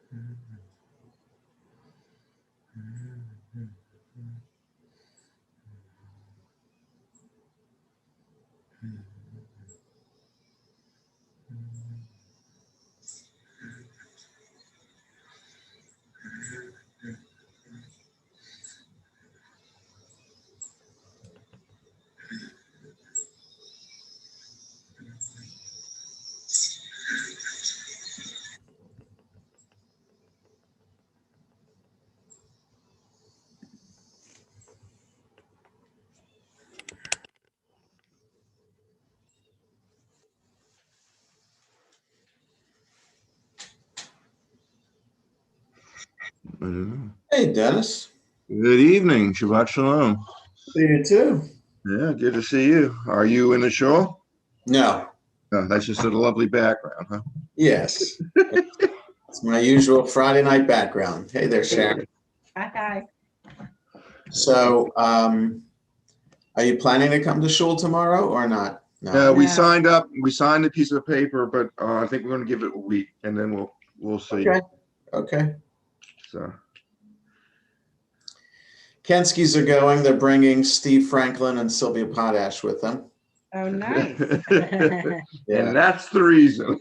I don't know. Hey, Dennis. Good evening, Shabbat Shalom. See you too. Yeah, good to see you. Are you in the show? No. Oh, that's just a lovely background, huh? Yes. It's my usual Friday night background. Hey there, Sharon. Hi. So, are you planning to come to shul tomorrow or not? No, we No. signed up. We signed a piece of paper, but I think we're going to give it a week, and then we'll see. Okay. Okay. So Kenskys are going. They're bringing Steve Franklin and Sylvia Potash with them. Oh, nice. And that's the reason.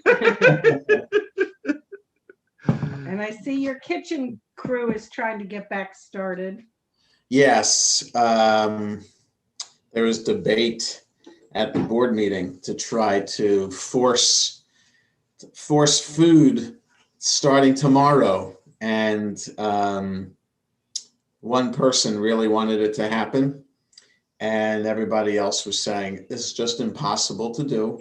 And I see your kitchen crew is trying to get back started. Yes. There was debate at the board meeting to try to force food starting tomorrow. And one person really wanted it to happen. And everybody else was saying, this is just impossible to do.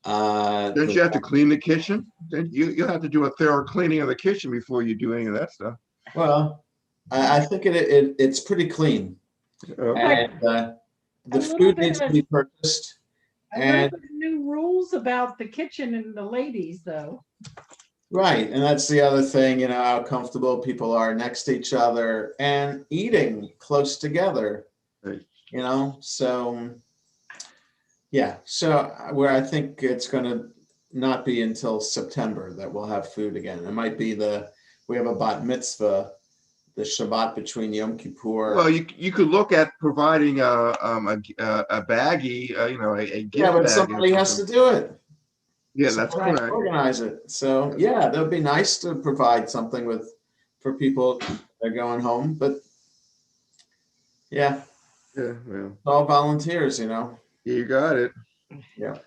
Don't you have to clean the kitchen? You'll have to do a thorough cleaning of the kitchen before you do any of that stuff. Well, I think it's pretty clean. Okay. And the food needs to be purchased. A little bit of new rules about the kitchen and the ladies, though. Right. And that's the other thing, how comfortable people are next to each other and eating close together, Right. So, yeah. So where I think it's going to not be until September that we'll have food again. It might be we have a bat mitzvah, the Shabbat between Yom Kippur. Well, you could look at providing a baggie, a gift Yeah, but bag somebody has to do it. Yeah, that's Somebody has to correct. organize it. So yeah, that would be nice to provide something for people that are going home. But yeah, Yeah, well, it's all volunteers, you got it. Yeah.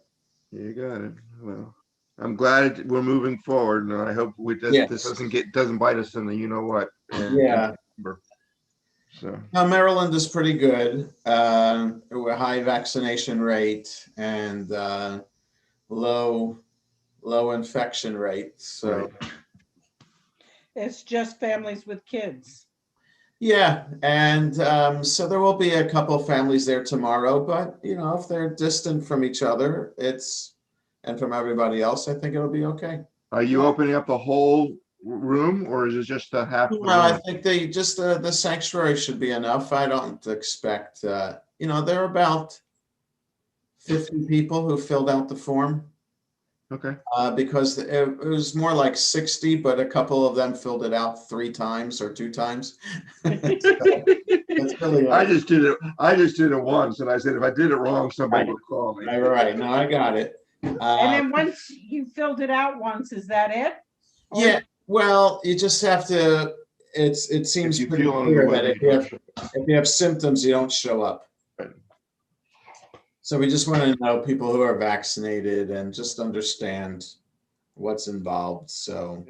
You got it. Well, I'm glad we're moving forward, and I hope this doesn't bite us in the what. Yeah. So now Maryland is pretty good. A high vaccination rate and low infection rate. So right. It's just families with kids. Yeah, and so there will be a couple families there tomorrow, but if they're distant from each other, and from everybody else, I think it'll be okay. Are you opening up the whole room, or is it just a half? No, I think the sanctuary should be enough. I don't expect. There are about 50 people who filled out the form. Okay. Because it was more like 60, but a couple of them filled it out 3 times or 2 times. That's really I just did it once, and I said if I did it wrong, somebody would call me. Right. No, I got it. And then once you filled it out once, is that it? Yeah. Well, you just have to. It seems pretty clear that if you have symptoms, you don't show up. Right. So we just want to know people who are vaccinated and just understand what's involved. So,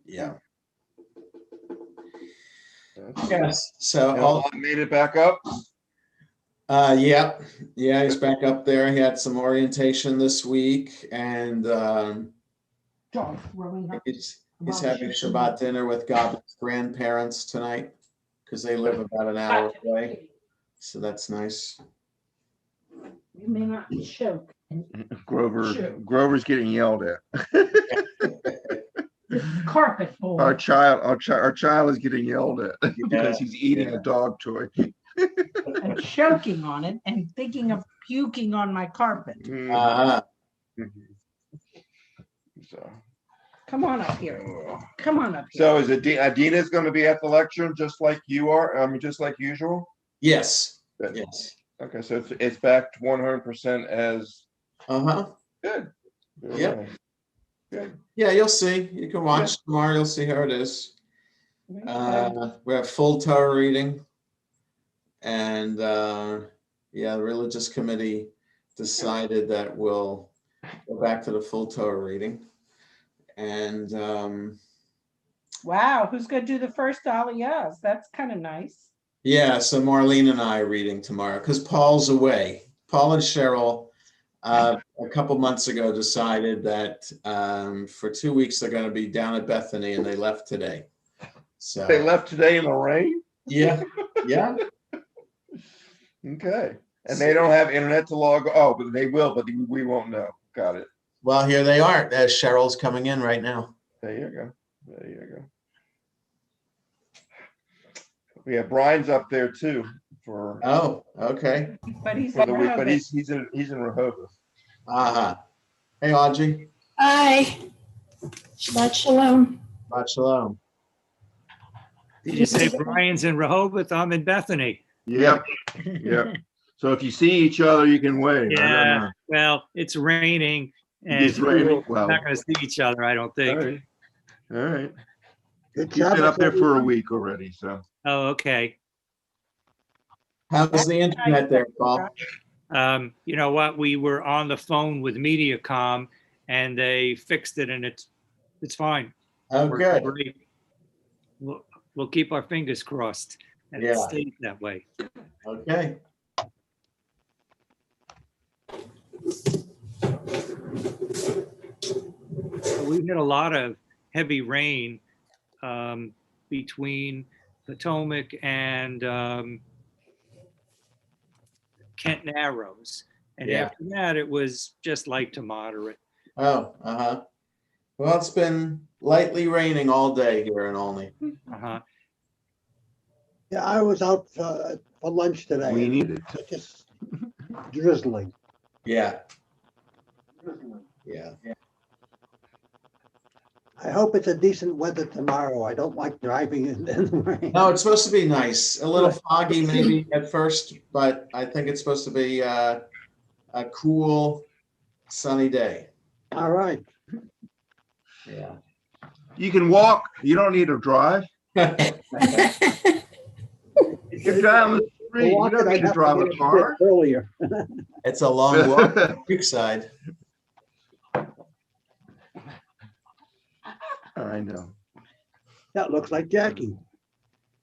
yeah. Yes. So all made it back up. Yeah, he's back up there. He had some orientation this week, and he's having Shabbat dinner with Gabby's grandparents tonight because they live about an hour away. So that's nice. You may not choke. Grover's getting yelled at. Carpet boy. Our child is getting yelled at because he's eating a dog toy. And choking on it and thinking of puking on my carpet. Uh-huh. So Come on up here. Come on up here. So is it Adina's going to be at the lecture just like you are? Just like usual? Yes, Good. yes. Okay, so it's back to 100% as good. Yep. Good. Yeah, you'll see. You can watch tomorrow. You'll see how it is. We have full Torah reading, and the religious committee decided that we'll go back to the full Torah reading. And wow, who's going to do the first Aliyahs? That's kind of nice. yeah, so Marlene and I are reading tomorrow because Paul's away. Paul and Cheryl a couple months ago decided that for 2 weeks they're going to be down at Bethany, and they left today. So they left today in the rain? Yeah. Okay. And they don't have internet to log. Oh, but they will, but we won't know. Got it. Well, here they are. As Cheryl's coming in right now. There you go. We have Brian's up there too for. Oh, okay. But he's for the week, but he's in Rehoboth. Hey, Audrey. Hi. Shabbat shalom. Shabbat shalom. Did you say Brian's in Rehoboth? I'm in Bethany. Yep. So if you see each other, you can wave. Yeah. Well, it's raining, and it's raining. We're not going to see each other, I don't think. All right. You've been up there for a week already, so. Oh, okay. How's the internet there, Paul? You know what? We were on the phone with MediaCom, and they fixed it, and it's fine. Oh, good. Great. We'll keep our fingers crossed, and it stays that way. Okay. We had a lot of heavy rain between Potomac and Kent Narrows. And after that, it was just light to moderate. Oh, well, it's been lightly raining all day here in Olney. Yeah, I was out for lunch today. We needed it. Just drizzling. Yeah. I hope it's a decent weather tomorrow. I don't like driving in the rain. No, it's supposed to be nice. A little foggy maybe at first, but I think it's supposed to be a cool, sunny day. All right. Yeah. You can walk. You don't need to drive. You're down the street. You don't need to drive a car. Earlier. It's a long walk to Creekside. I know. That looks like Jackie.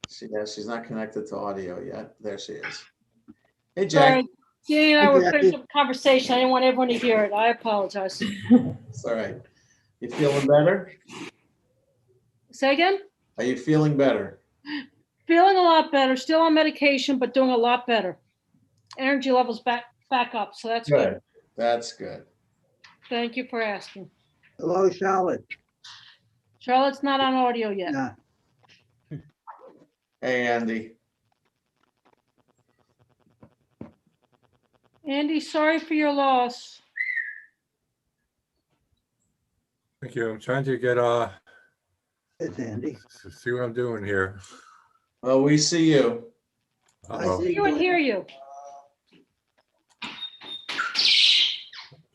She's not connected to audio yet. There she is. Hey, Sorry, Jack. Danny and I were finishing up a conversation. I didn't want everyone to hear it. I apologize. It's all right. You feeling better? Say again? Are you feeling better? Feeling a lot better. Still on medication, but doing a lot better. Energy levels back up, so that's good. That's good. Thank you for asking. Hello, Charlotte. Charlotte's not on audio yet. Nah. Hey, Andy. Andy, sorry for your loss. Thank you. I'm trying to get It's Andy. see what I'm doing here. Well, we see you. I see you and hear you.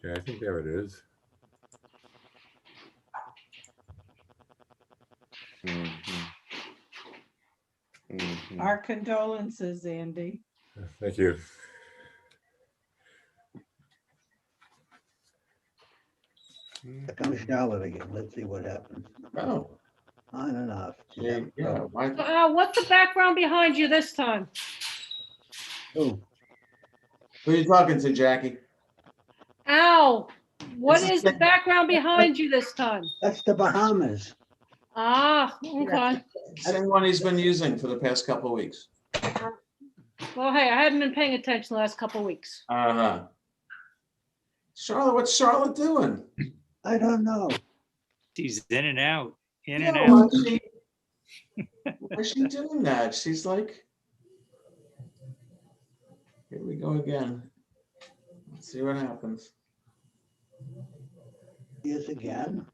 Okay, I think there it is. Our condolences, Andy. Thank you. Here comes Charlotte again. Let's see what happens. Oh. On and off. Yeah. What's the background behind you this time? Oh, Who are you talking to, Jackie? Ow. What is the background behind you this time? that's the Bahamas. Ah, okay. Same one he's been using for the past couple of weeks. Well, hey, I hadn't been paying attention the last couple of weeks. Charlotte, what's Charlotte doing? I don't know. She's in and out, in Yeah, and out. why is she doing that? She's like, here we go again. Let's see what happens. Here's again.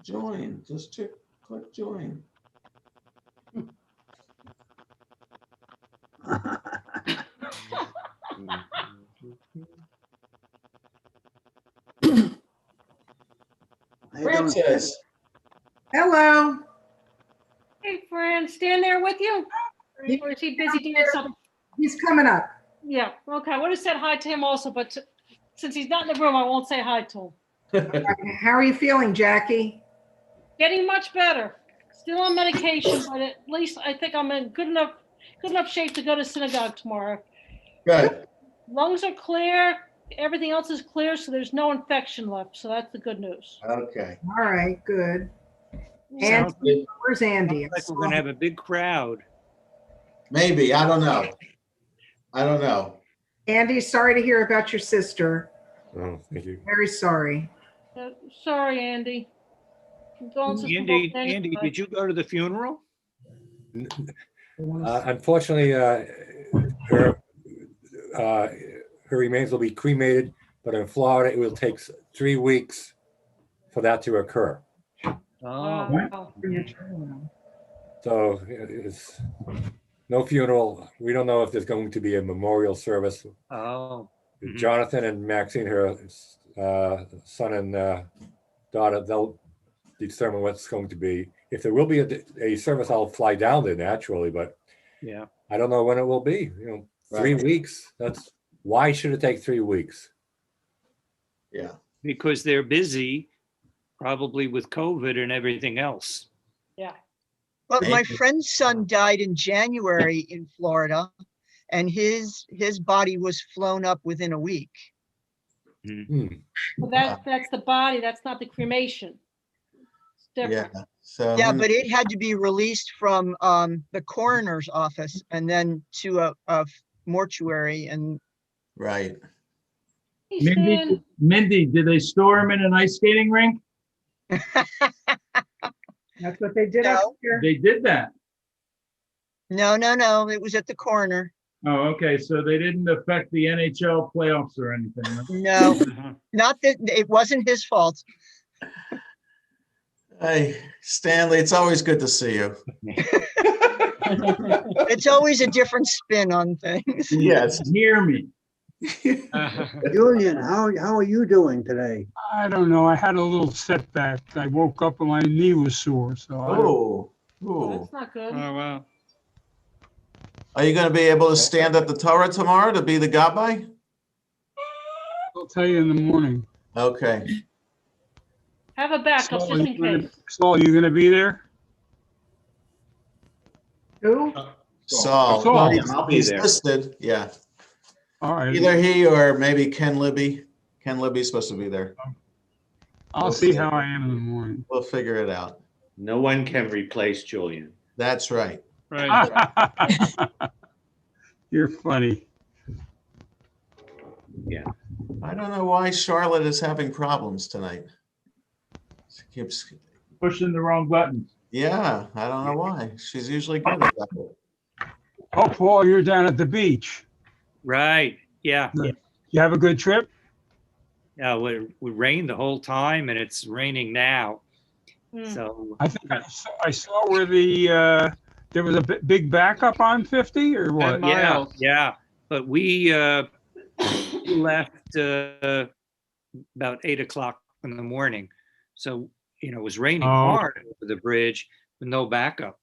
Join, just click join. How you doing? Francis, Hello. Hey, Fran, stand there with you? Or is he busy doing something? He's coming up. Yeah, okay, I would have said hi to him also, but since he's not in the room, I won't say hi to him. How are you feeling, Jackie? Getting much better. Still on medication, but at least I think I'm in good enough shape to go to synagogue tomorrow. good. Lungs are clear, everything else is clear, so there's no infection left. So that's the good news. Okay. All right, good. Sounds And where's Andy? like we're gonna have a big crowd. Maybe, I don't know. I don't know. Andy, sorry to hear about your sister. Oh, thank you. Very sorry. Sorry, Andy. Condolences to Andy, both Andy, but- did you go to the funeral? Unfortunately, her remains will be cremated, but in Florida, it will take 3 weeks for that to occur. Oh, Wow. So it's no funeral. We don't know if there's going to be a memorial service. oh. Mhm. Jonathan and Maxine, her son and daughter, they'll determine what's going to be. If there will be a service, I'll fly down there naturally, but Yeah. I don't know when it will be. 3 Right. weeks. Why should it take 3 weeks? Yeah. Because they're busy, probably with COVID and everything else. Yeah. But my Maybe. friend's son died in January in Florida, and his body was flown up within a week. Hmm. Well, that's the body, that's not the cremation. It's Yeah. different. So Yeah, but it had to be released from the coroner's office and then to a mortuary. And right. Hey, Stan. Mindy, did they store him in an ice skating rink? That's what they did No. up here. They did that. no, it was at the coroner. Oh, okay, so they didn't affect the NHL playoffs or anything, right? No, Uh-huh. not that it wasn't his fault. Hey, Stanley, it's always good to see you. It's always a different spin on things. Yes. Hear me. Julian, how are you doing today? I don't know. I had a little setback. I woke up and my knee was sore, so I don't- Oh, Well, ooh. that's not good. Oh, wow. Are you going to be able to stand at the Torah tomorrow to be the gabbai? I'll tell you in the morning. Okay. Have a backup just in case. Saul, you gonna be there? Who? Saul. Saul. Well, I'll be he's there. listed. Yeah. All right. Either he or maybe Ken Libby. Ken Libby's supposed to be there. I'll see how I am in the morning. We'll figure it out. No one can replace Julian. That's right. Right. You're funny. I don't know why Charlotte is having problems tonight. She keeps, Pushing the wrong buttons. yeah, I don't know why. She's usually good at that. Oh, Paul, you're down at the beach. Right. Yeah. You have a good trip? Yeah. We rained the whole time and it's raining now. Hmm. So I think I saw where there was a big backup on 50 or what? yeah, yeah. But we left about 8 o'clock in the morning. So, it was raining Oh. hard over the bridge with no backup.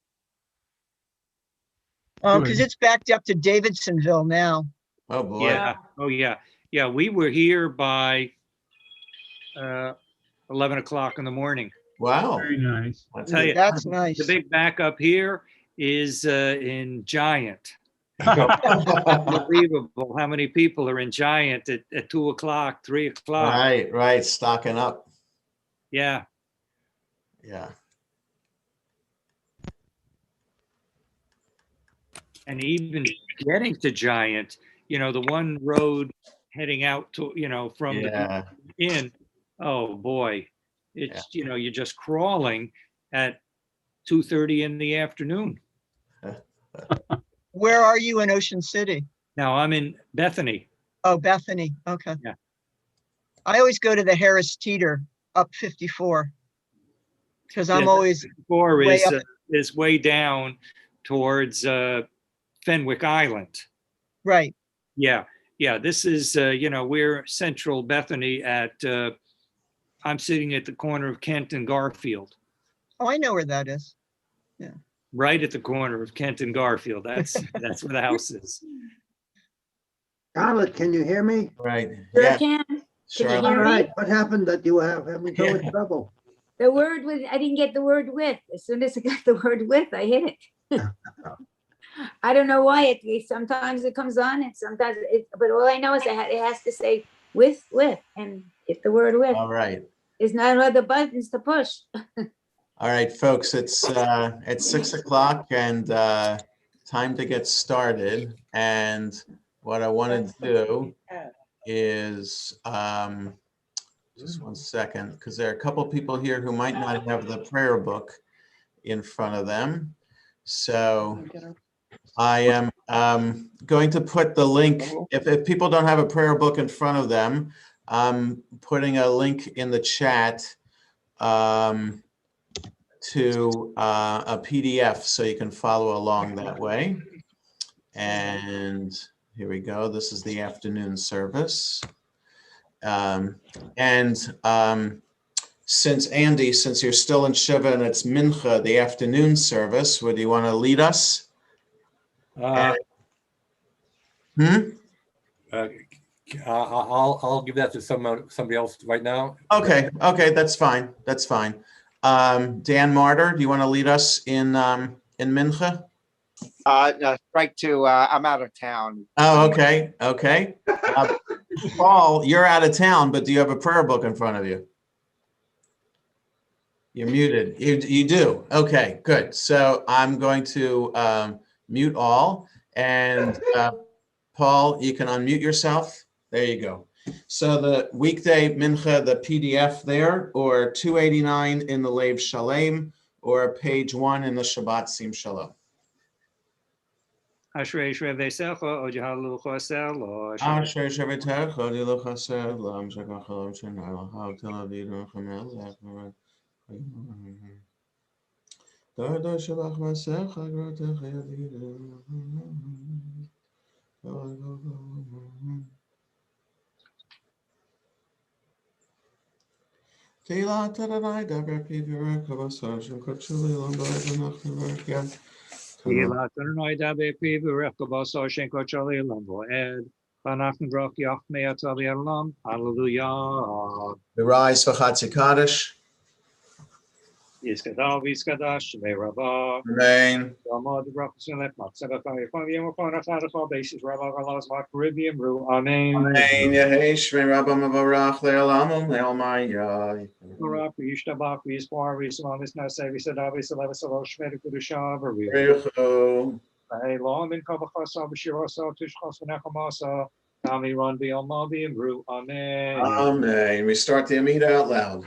Oh, because Good. it's backed up to Davidsonville now. Oh, boy. Yeah. Oh, yeah. Yeah. We were here by 11 o'clock in the morning. Wow. Very nice. That's Tell you, That's nice. the big backup here is in Giant. Unbelievable how many people are in Giant at 2 o'clock, 3 o'clock. Right. Stocking up. Yeah. Yeah. And even getting to Giant, the one road heading out to, from Yeah. the inn, oh boy, it's, you're just crawling at 2:30 in the afternoon. Where are you in Ocean City? Now I'm in Bethany. Oh, Bethany. Okay. Yeah. I always go to the Harris Teeter up 54. Because I'm Yeah, always 4 way is, up. is way down towards Fenwick Island. Right. Yeah, yeah, this is, we're central Bethany I'm sitting at the corner of Kent and Garfield, Oh, I know where that is. right at the corner of Kent and Garfield. That's where the house is. Charlotte, can you hear me? Right, Sure yeah. can. Can you Charlotte. All hear me? right, what happened that you have having so much trouble? The word was, I didn't get the word with. As soon as I got the word with, I hit it. I don't know why sometimes it comes on and sometimes but all I know is it has to say with, and hit the word with. All right. There's not other buttons to push. All right, folks, it's 6 o'clock and time to get started. And what I want to do is, just one second, because there are a couple people here who might not have the prayer book in front of them. So I am going to put the link, if people don't have a prayer book in front of them, I'm putting a link in the chat to a PDF so you can follow along that way. And here we go. This is the afternoon service. Since you're still in Shiva and it's Mincha, the afternoon service, would you want to lead us? I'll give that to somebody else right now. Okay, that's fine. That's fine. Dan Martyr, do you want to lead us in Mincha? Right to, I'm out of town. Oh, okay. Paul, you're out of town, but do you have a prayer book in front of you? You're muted. You do. Okay, good. So I'm going to mute all. And Paul, you can unmute yourself. There you go. So the weekday Mincha, the PDF there, or 289 in the Lev Shalem, or page 1 in the Shabbat Sim Shalom. Ashrei Shrevesecha, Ojahalu Chosel, Asher Shevetecha, Dilu Chased, Lam Shekachalom Shenai, Lahav Tel Aviv, Chamel, Dardo Shabach Masecha, Grotecha Yadid. Teilat Adonai Daber Pivirek Kavasashim Kochuli Lomba Adonach Nevarkia. Teilat Adonai Daber Pivirek Kavasashim Kochuli Lomba Ed. Banach Ngrok Yach Me'at Avialam. Hallelujah. We rise for Chatzi Kaddish. Yiskadav, Yiskadash, Shmei Rabbah. Amen. Yamad Rakhsulet Matzabaka Yafam Yamapana basis Rabba Allah's Mark Caribbean Ru. Amen. Amen. Yehei Shmei Rabba Mavarach Le'olam Le'omaya. Barak Yishtabak Yispar Yisamis Nasei Visadav Visalav Salo Shmei Kudushav Richu. Hey Long in Kabachasa Bishirasa Tushkas Venachamasa. Tami Ron Bialmavi and Ru. Amen. Amen. We start the Amida out loud.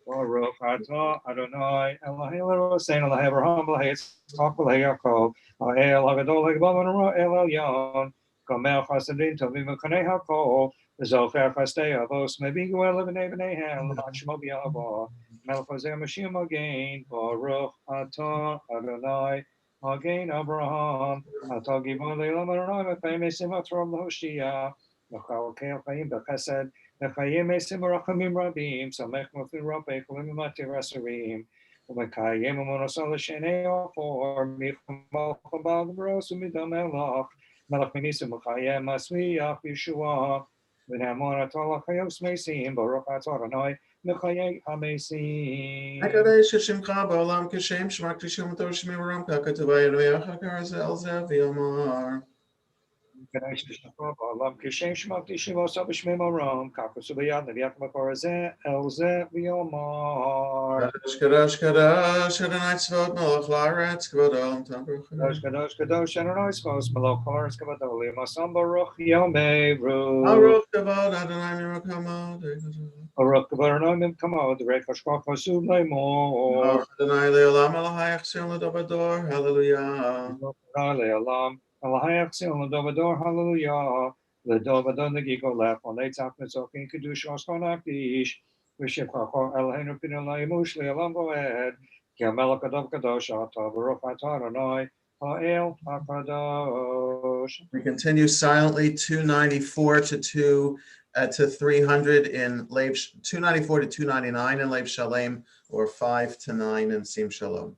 Baruch atah Adonai Eloheinu Eloheinu Avraham Yitzchak Yaakov El Hagadol Hagbavan El Elyon Kamel Chasadim Tovim Kanei Hakol Zocher Chastei Avos Mebigu El Bnei Bneihem L'Machmo B'Yavo Melchazeh Mashiach Again Baruch atah Adonai Again Abraham Atah Givon Le'Olam Adonai Mepei Mesim Atrom L'Hoshia L'Chal Keil Chaim B'Chesed Mechayim Mesim Rachamim Rabim, Samech Mufin Rabbe, Kulim Mati Rasarim, Umekayim Monosal Shenei Ofor, Michamal Chabal Bros, Umidam Elach, Melach Minisim Mechayim Masmiach Yeshua, Vinamon Atolach Hayos Mesim, Baruch Atzoranoy, Mechayim Hamesim. Hakadosh Shemcha Ba'olam Kishem Shmak Tishum Tor Shmei Ram Kakatuvay Reach Hakar Zel Zev Yomar. Kadesh Shemcha Ba'olam Kishem Shmak Tishum Osa B'Shmei Maram, Kakus Ubayad Neviach Makor Zeh El Zeh V'Yomar. Kadosh Kadosh Adonai Tzvot Melech La'aretz Kavod Olam Tam Kadosh Kadosh Kadosh Adonai Tzvos Melech La'aretz Kavod Olam Masam Baruch Yomei Ru. Baruch Kavod Adonai Mirakamah. Baruch Kavod Adonai Kamod Rechash Kachasub Leimor. Adonai Le'olam Alahayach Sion L'Dobador. Hallelujah. Adonai Le'olam Alahayach Sion L'Dobador. Hallelujah. L'Dobador L'Giko Lech L'Neitzach Netzokin Kedush Oskon Akdish. ושבחך אלוהינו פנינו ימוש לעולם ועד, כי המלך קדוש קדוש אתה ברוך אתה אדוני האל הקדוש. We continue silently 294 to 300 in Lev, 294 to 299 in Lev Shalem, or 5 to 9 in Sim Shalom.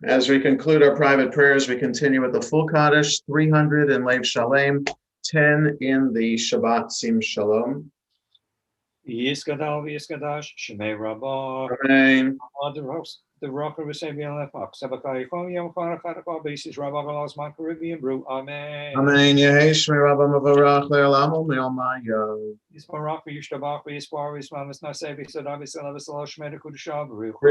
As we conclude our private prayers, we continue with the full Kaddish, 300 in Lev Shalem, 10 in the Shabbat Sim Shalom. Yiskadal v'yiskadash shemei rabah. Amen. The rocker was saying, Sabakai, Yom Khanakal basis, Rabba Galas, my Caribbean brew. Amen. Amen. Yehesh me Rabba Mavarach Le'olam Me'omaya. Yismarach v'yishtabach v'yispar v'yismamis nasevi sadavi salavis alashmeda kudusha baruch.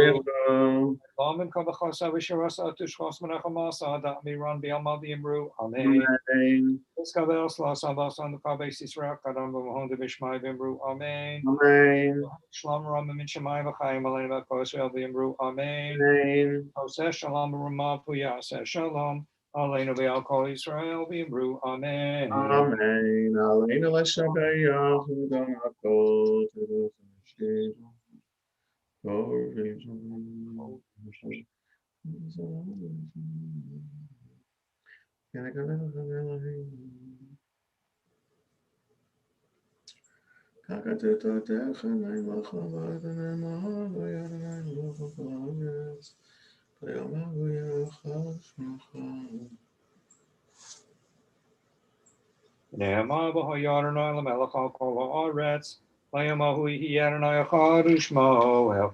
Amen. Kabachasa v'shirasa tushchos menachamasa da miran b'yalma v'yimru. Amen. Amen. Iskavel slasabas on the kabesis rak kadam b'mahon v'shmai v'yimru. Amen. Amen. Shalom Rama min Shemai v'chayim alei v'kosel v'yimru. Amen. Amen. Oseh shalom Rama v'yaseh shalom. Aleinu v'al kol Yisrael v'yimru. Amen. Amen. Aleinu l'shabeyach v'don hakol t'vos v'shir. Ne'emah b'ha'yadonai l'melech al kol ha'aretz. Le'emahu yadonai echad u'shmo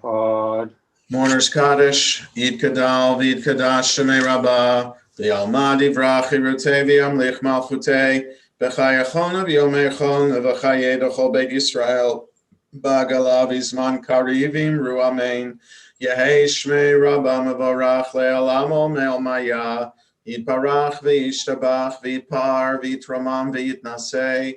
echad. Mourners Kaddish, Yid Kadal, Vid Kadash, Shemei Rabbah, V'yalma divrach irutei v'yamlich malchutei, B'chayachona v'yomechon, V'chayedachol Beit Yisrael, B'agalav izman karivim ru amen. Yehei Shmei Rabbah mevorach le'alamo me'omaya, Yitbarach v'yishtabach v'yitpar v'yitramam v'yitnasei,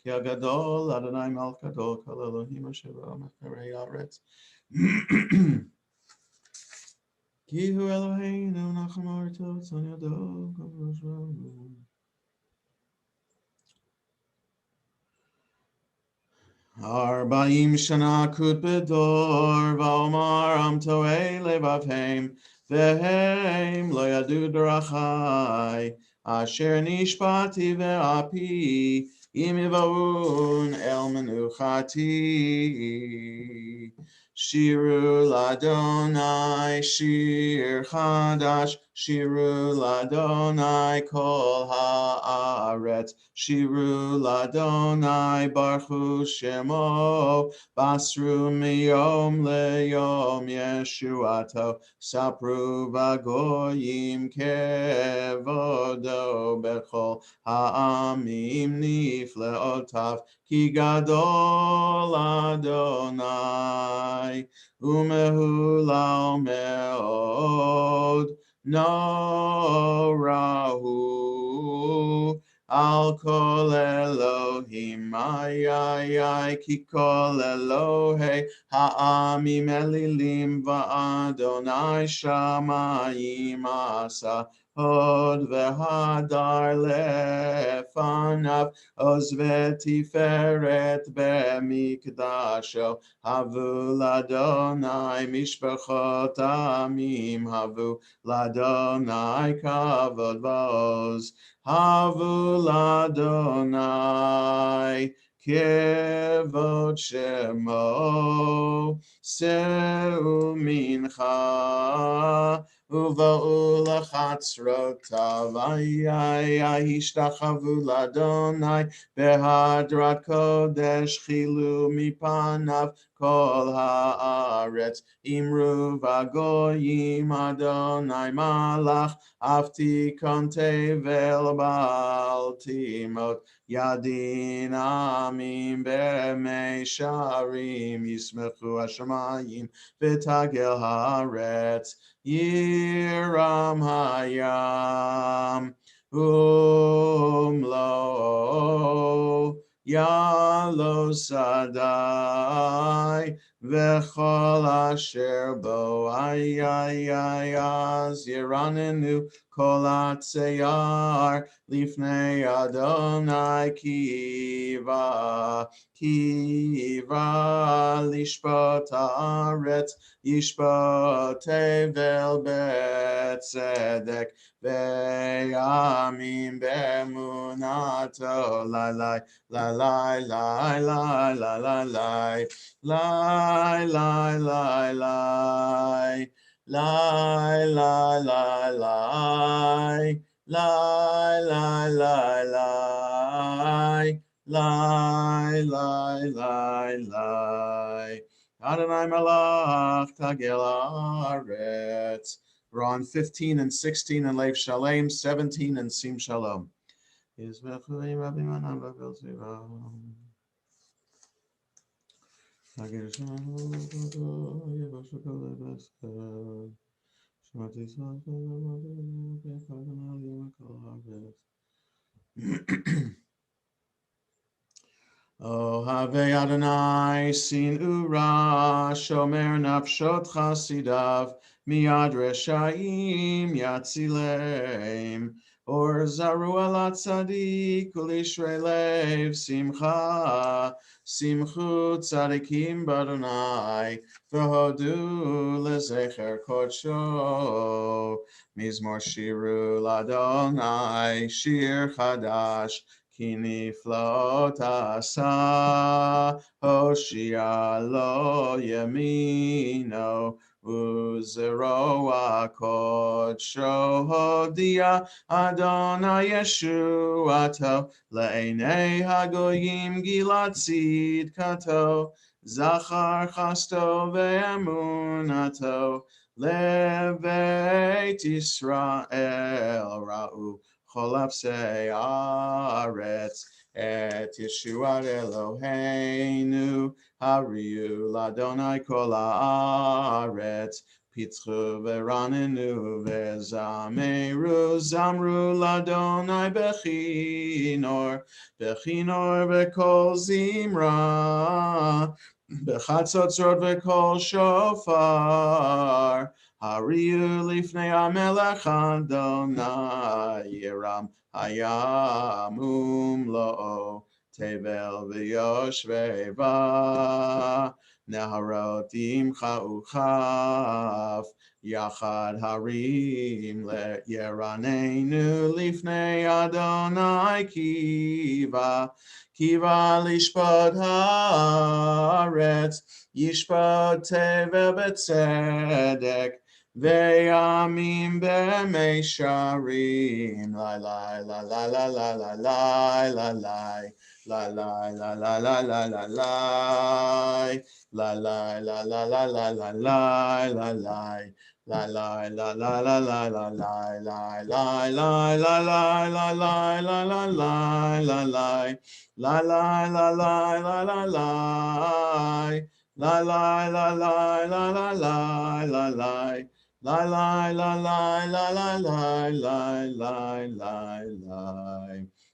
Ki Gadol Adonai Melech Gadol Kol Elohim Asher B'Mecharei Haaretz. Ki Hu Eloheinu Nachum Ha'orto Tzon Yado Kol Rosh. Arba'im shana kut bedor va'omar am to'ei levavhem vehem lo yadu drachai asher nishpati ve'api im yivavun el menuchati. Shiru ladonai shir chadash, shiru ladonai kol haaretz, shiru ladonai baruch shemo, basru miyom leyom yeshuato, sapru vagoyim kevodo bechol ha'amim nifleotav, ki gadol Adonai, umehulal meod, norahu, al kol Elohim, ay, ki kol Elohe, ha'amim elilim va'adonai shamayim asa, hod v'hadar lefanav, Oz v'tiferet b'mikdasho, havu ladonai mishpachot amim, havu ladonai kavod v'oz, havu ladonai kevod shemo, seu mincha, uva'u lachatzrotav, ay, ishtachavu ladonai, behadrat kodesh chilu mipanav, kol haaretz, imru vagoyim Adonai malach, aftikon tevel ba'al timot, yadin amim b'mei sharim, yismechu hashamayim, v'tagel haaretz, yiram hayam, umlo, yalo sadai, v'chol asher bo, ay, az yiranenu kol atzeyar, lifnei Adonai kiva, lishpot haaretz, yishpot tevel betzedek, ve'yamim be'emunato, lai, Adonai Malach Tagel Haaretz. We're on 15 and 16 and Lev Shalem, 17 and Sim Shalom. Oh, have Adonai sin ura, shomer nafshot chasidav, miad reshaim yatzileim, or zaru ala tzadik, ulishrei lev simcha, simchu tzadikim badonai, v'hodu lezecher kodsho, mizmor shiru ladonai, shir chadash, Kini flot asa, Hoshia lo yemino, Uzero akodsho hodia, Adonai Yeshuato, Le'enei hagoyim gilad tzidkato, Zachar chasto ve'emunato, Leveit Yisrael ra'u, Cholaf se'aretz, et Yeshuat Eloheinu, hariu ladonai kol haaretz, Pitzchu veranenu vezameru zamru ladonai bechinor vekol zimra bechatzotzot vekol shofar hariu lifnei hamelech Adonai yiram hayamum lo tevel v'yoshvei Naharot imcha uchav Yachad harim le'yeranenu lifnei Adonai kiva lishpot haaretz yishpot tevel betzedek ve'yamim b'meisharim la la la la la la la la la la la la la la la la la La la la la la la la la la la La la la la la la la la la la la la la la la la la la la la La la la la la la la La la la la la la la la la La la la la la la la la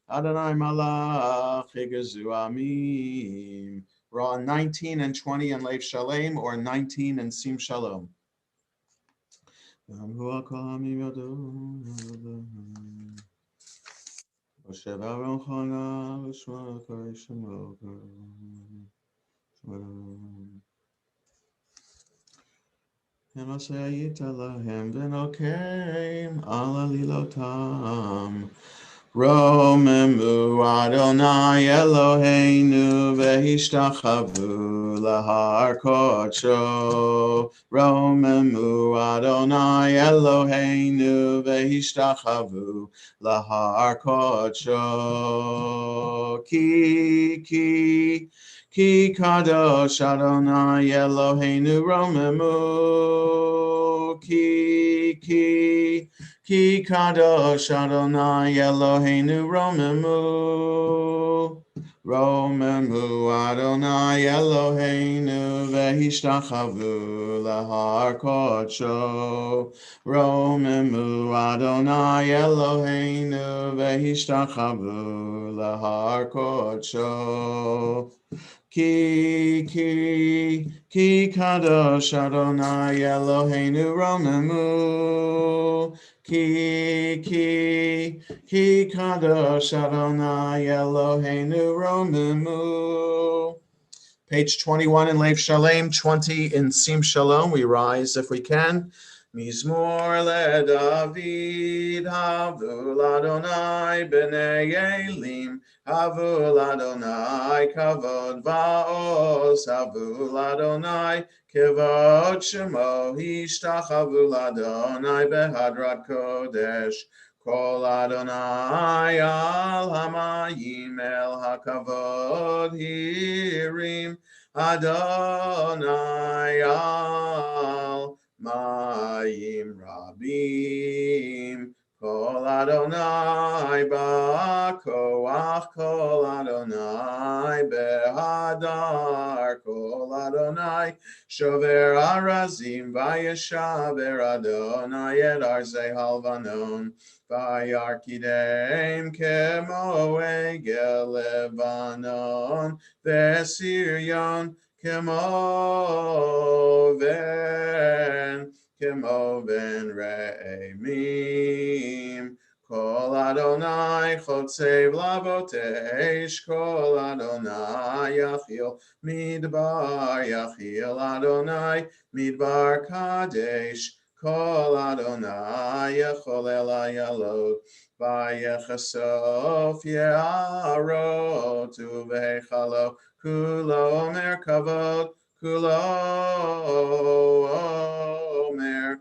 Adonai Malach Higazu Amim. We're on 19 and 20 in Leif Shalem or 19 and Sim Shalom. Romemu Adonai Eloheinu vehishtachavu lahar kodsho. Romemu Adonai Eloheinu vehishtachavu lahar kodsho. Ki kadosh Adonai Eloheinu romemu. Ki kadosh Adonai Eloheinu romemu Adonai Eloheinu vehishtachavu lahar kodsho. Romemu Adonai Eloheinu vehishtachavu lahar kodsho. Ki kadosh Adonai Eloheinu romemu. Ki kadosh Adonai Eloheinu romemu. Page 21 in Leif Shalem, 20 in Sim Shalom. We rise if we can. Mizmor le David, Havul Adonai b'nei Elim, Havul Adonai kavod va'os, Havul Adonai kavod shemo, Hishtachavul Adonai behadrat kodesh, Kol Adonai al hamayim el hakavod hirim, Adonai al Mayim Rabim, Kol Adonai ba'koach, Kol Adonai behadar, Kol Adonai shover arazim, Vayeshaver Adonai et arzei halvanon, Vayarkidem kemo egel Lebanon, Vesiryon Kemoven Re'emim, Kol Adonai Chotzev Lavotesh, Kol Adonai Yachil Midbar, Yachil Adonai Midbar Kadesh, Kol Adonai Yachol Elayalot, Vayechasof Ye'arot Uvechalo, Kulo Omer Kavod, Kulo Omer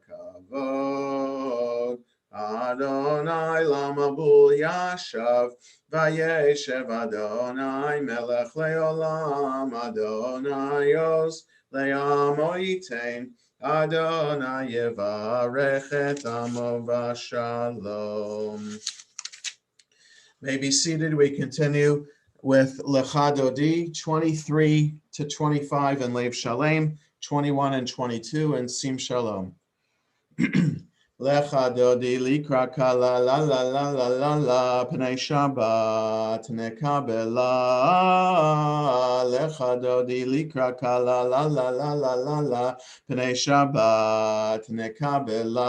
Kavod. Adonai Lamabul Yashav, Vayeshev Adonai Melech Leolam, Adonai Yos Le'amo Yitain, Adonai Yevarech et Amo Vashalom. May be seated. We continue with Lecha Dodi, 23 to 25 in Lev Shalem, 21 and 22, and Sim Shalom. Lecha dodi likra kala la la la la la la pnei Shabbat nekabela. Lecha dodi likra kala la la la la la la pnei Shabbat nekabela.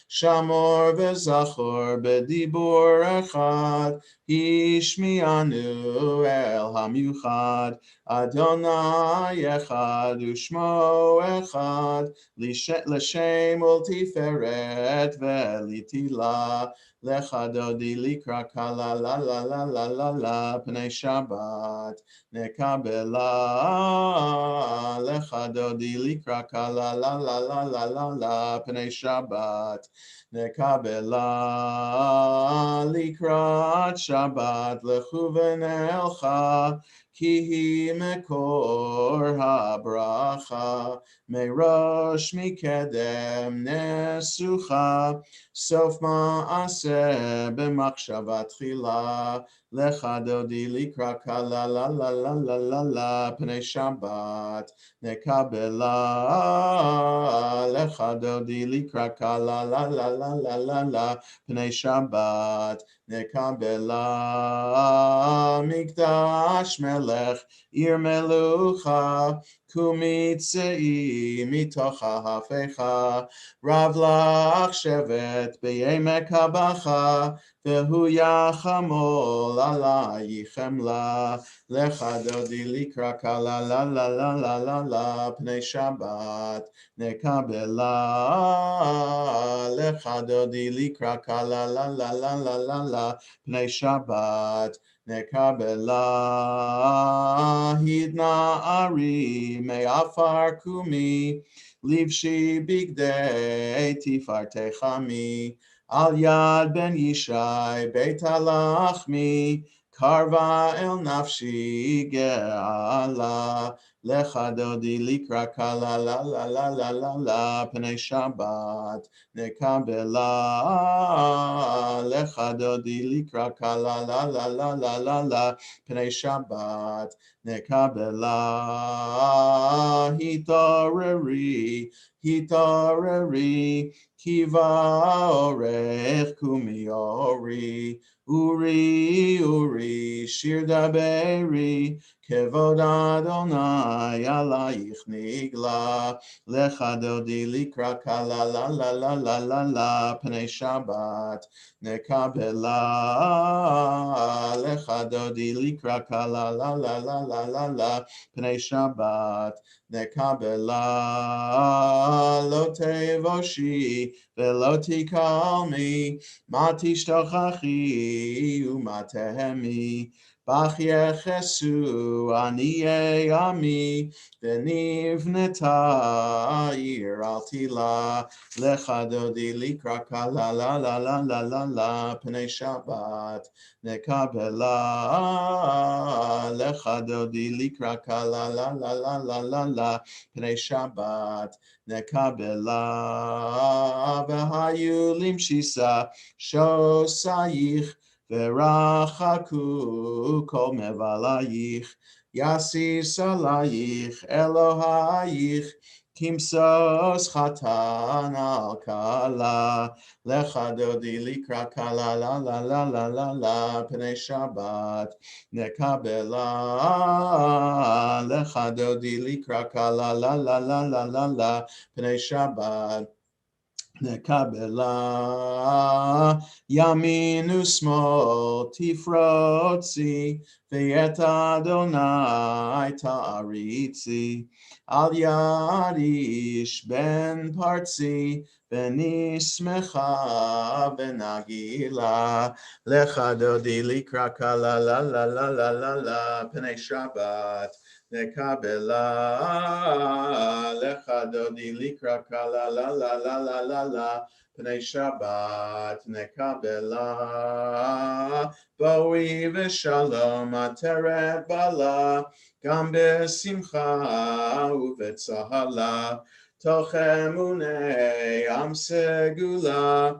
Shamor v'zachor b'dibur echad hishmianu el hamyuchad Adonai echad u'shmo echad L'shem ultiferet ve'litila lecha dodi likra kala la la la la la la pnei Shabbat nekabela lecha dodi likra kala la la la la la la pnei Shabbat nekabela likrat Shabbat lechu v'nelcha ki hi mekor habracha Merosh mikedem nesucha sof ma'aseh b'machshavat chila lecha dodi likra kala la la la la la la pnei Shabbat nekabela lecha dodi likra kala la la la la la la pnei Shabbat nekabela mikdash melech ir melucha Kumitzei mitocha hafecha Rav lach shevet beyemek habacha Vehu yachamol alayich chemla Lecha dodi likra kala la la la la la la Pnei Shabbat nekabela Lecha dodi likra kala la la la la la la Pnei Shabbat nekabela hidna ari me'afar kumi livshi bigdei tifartechami al yad ben yishai beit halachmi karva el nafshi ge'ala lecha dodi likra kala la la la la la la pnei Shabbat nekabela lecha dodi likra kala la la la la la la pnei Shabbat nekabela hitareri kiva orech kumiori uri shir daberi kevod Adonai alayich nigla lecha dodi likra kala la la la la la la pnei Shabbat nekabela lecha dodi likra kala la la la la la la pnei Shabbat nekabela lo tevoshi velo tikalmi mati shtochachi umatehemi bach yechesu aniyei ami venivneta ir al tila lecha dodi likra kala la la la la la la pnei Shabbat nekabela lecha dodi likra kala la la la la la la pnei Shabbat nekabela v'hayu limshisa shosayich v'rachaku kol mevalayich yasis alayich Elohayich kimsos chatan al kala lecha dodi likra kala la la la la la la pnei Shabbat nekabela lecha dodi likra kala la la la la la la pnei Shabbat nekabela yamin usmol tifrotzi ve'et Adonai ta'aritzi al yadish ben partzi v'nismecha v'nagila lecha dodi likra kala la la la la la la pnei Shabbat nekabela lecha dodi likra kala la la la la la la pnei Shabbat nekabela boi v'shalom ateret bala gam besimcha uvetzahala toch emunei am segula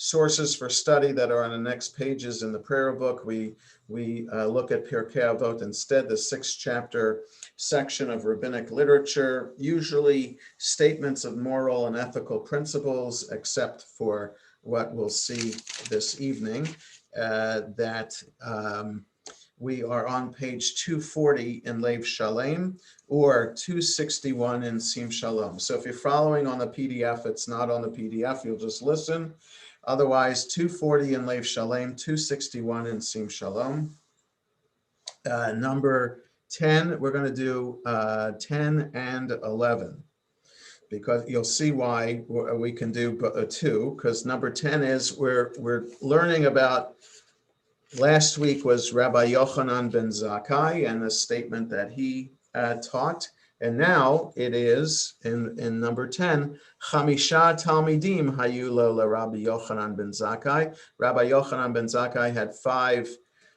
sources for study that are on the next pages in the prayer book. We look at Pirkei Avot instead, the 6th chapter section of rabbinic literature, usually statements of moral and ethical principles, except for what we'll see this evening, that we are on page 240 in Lev Shalem or 261 in Sim Shalom. So if you're following on the PDF, it's not on the PDF, you'll just listen. Otherwise, 240 in Lev Shalem, 261 in Sim Shalom. Number 10, we're going to do 10 and 11, because you'll see why we can do two, because number 10 is we're learning about. Last week was Rabbi Yochanan ben Zakkai and a statement that he taught. And now it is in number 10, Chamisha Talmidim Hayu lo Rabbi Yochanan ben Zakkai. Rabbi Yochanan ben Zakkai had 5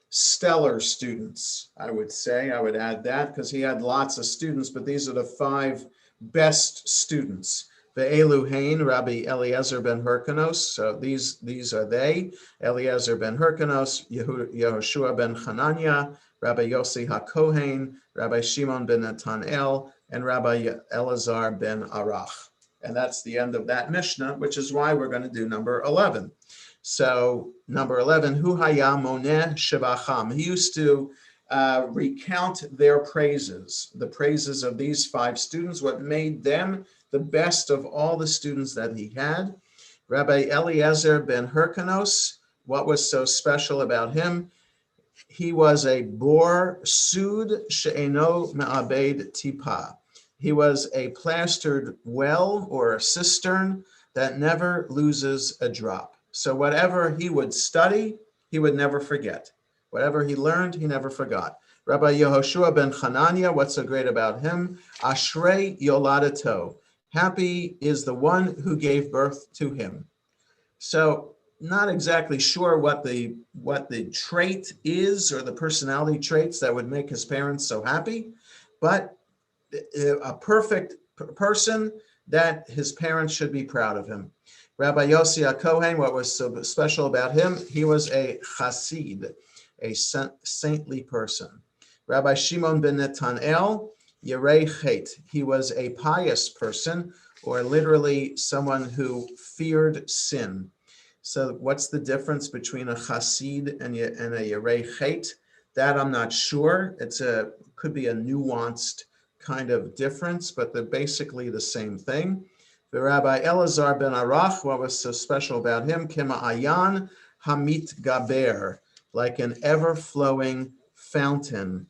stellar students, I would say. I would add that because he had lots of students, but these are the 5 best students. Ve'elu hein Rabbi Eliezer ben Hyrcanos. So these are they: Eliezer ben Hyrcanos, Yehoshua ben Hanania, Rabbi Yossi HaKohen, Rabbi Shimon ben Netanel, and Rabbi Elazar ben Arach. And that's the end of that Mishnah, which is why we're going to do number 11. So number 11, Hu haya moneh shebacham. He used to recount their praises, the praises of these 5 students, what made them the best of all the students that he had. Rabbi Eliezer ben Hyrcanos, what was so special about him? He was a bor sud she'eno me'abed tipa. He was a plastered well or a cistern that never loses a drop. So whatever he would study, he would never forget. Whatever he learned, he never forgot. Rabbi Yehoshua ben Hanania, what's so great about him? Ashrei yoladato. Happy is the one who gave birth to him. So not exactly sure what the trait is or the personality traits that would make his parents so happy, but a perfect person that his parents should be proud of him. Rabbi Yossi HaKohen, what was so special about him? He was a chassid, a saintly person. Rabbi Shimon ben Netanel, Yerei Chet. He was a pious person, or literally someone who feared sin. So what's the difference between a chassid and a Yerei Chet? That I'm not sure. Could be a nuanced kind of difference, but they're basically the same thing. The Rabbi Elazar ben Arach, what was so special about him? Kema ayan hamit gaber, like an ever-flowing fountain.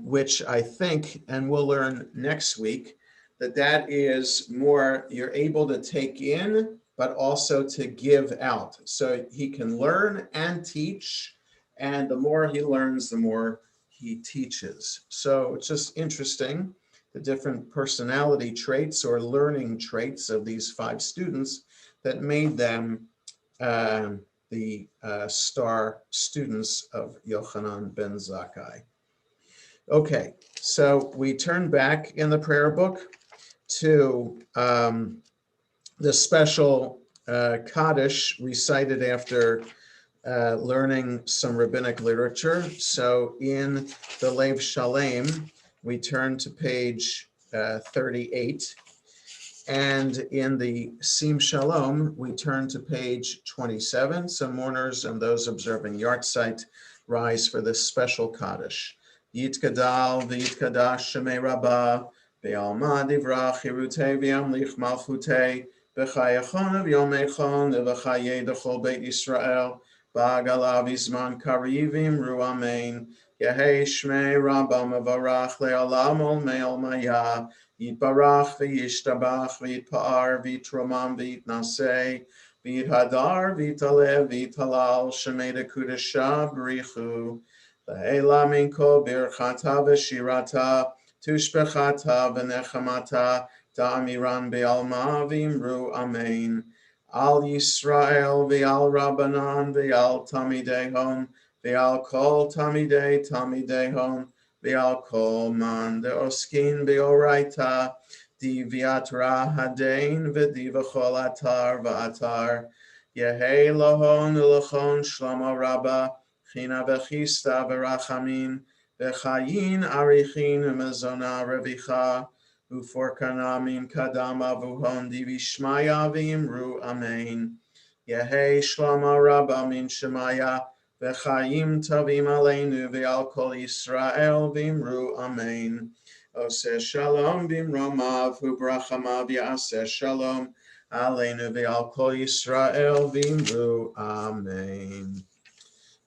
Which I think, and we'll learn next week, that is more you're able to take in, but also to give out. So he can learn and teach, and the more he learns, the more he teaches. So it's just interesting, the different personality traits or learning traits of these 5 students that made them the star students of Yochanan ben Zakkai. Okay, so we turn back in the prayer book to the special Kaddish recited after learning some rabbinic literature. So in the Lev Shalem, we turn to page 38. And in the Sim Shalom, we turn to page 27. So mourners and those observing Yartzeit rise for this special Kaddish. Yitkadal v'yitkadash shemei rabbah ve'alma divrach hirutei v'yamlich malchutei v'chayachon v'yomechon v'chayei d'chol beit Yisrael ba'agala v'zman karivim ru amen yehei shmei rabbah mevarach le'olam ol me'ol maya yitbarach v'yishtabach v'yitpa'ar v'yitromam v'yitnasei v'yithadar v'yitalev v'yitalal shemei dekudesha b'richu La'ela minko birchata v'shirata tushbechata v'nechamata ta'amiran be'alma v'imru amen. Al Yisrael v'al Rabbanan v'al Tamidehon v'al kol Tamidehon v'al kol man de'oskin be'oraita di v'atra hadein v'di v'chol atar v'atar Yehei lohon ulachon shlama rabba, china v'chista v'rachamin, v'chayin arichin u'mezona revicha, u'forkanamim kadam avuhon divishmaya v'imru amen. Yehei shlama rabba min shemaya, v'chaim tovim aleinu v'al kol Yisrael v'imru amen. Oseh shalom b'imromav u'brachamav ya'aseh shalom aleinu v'al kol Yisrael v'imru amen.